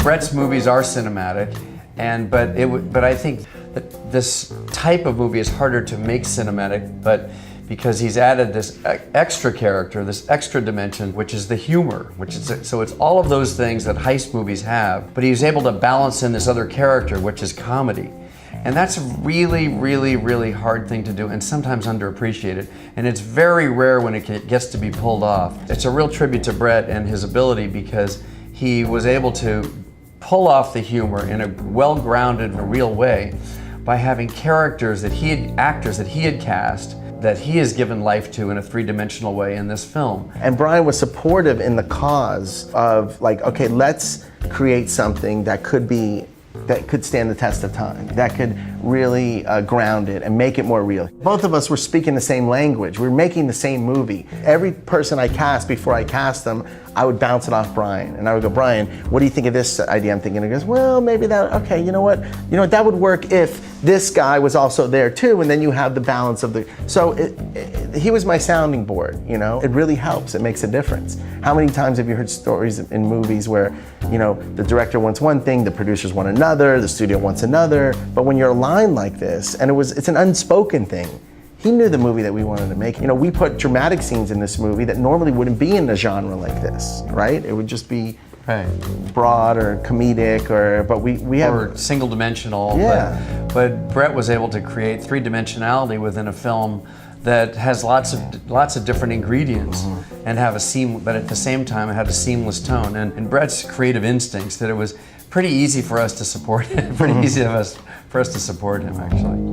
Brett's movies are cinematic, but I think that this type of movie is harder to make cinematic, but because he's added this extra character, this extra dimension, which is the humor, so it's all of those things that heist movies have, but he's able to balance in this other character, which is comedy. And that's a really, really, really hard thing to do, and sometimes underappreciated. And it's very rare when it gets to be pulled off. It's a real tribute to Brett and his ability, because he was able to pull off the humor in a well-grounded and real way by having characters actors that he had cast, that he has given life to in a three-dimensional way in this film. And Brian was supportive in the cause of, like, okay, let's create something that could stand the test of time, that could really ground it and make it more real. Both of us were speaking the same language. We were making the same movie. Every person I cast, before I cast them, I would bounce it off Brian. And I would go, Brian, what do you think of this idea I'm thinking? He goes, well, maybe that, okay, you know what, that would work if this guy was also there too, and then you have the balance of the, so he was my sounding board, It really helps, it makes a difference. How many times have you heard stories in movies where, the director wants one thing, the producers want another, the studio wants another, but when you're aligned like this, and it's an unspoken thing. He knew the movie that we wanted to make. We put dramatic scenes in this movie that normally wouldn't be in a genre like this, right? It would just be broad or comedic, but we have... Or single-dimensional, yeah. But Brett was able to create three-dimensionality within a film that has lots of different ingredients, and but at the same time it had a seamless tone. And Brett's creative instincts, that it was pretty easy for us to support him, for us to support him, actually.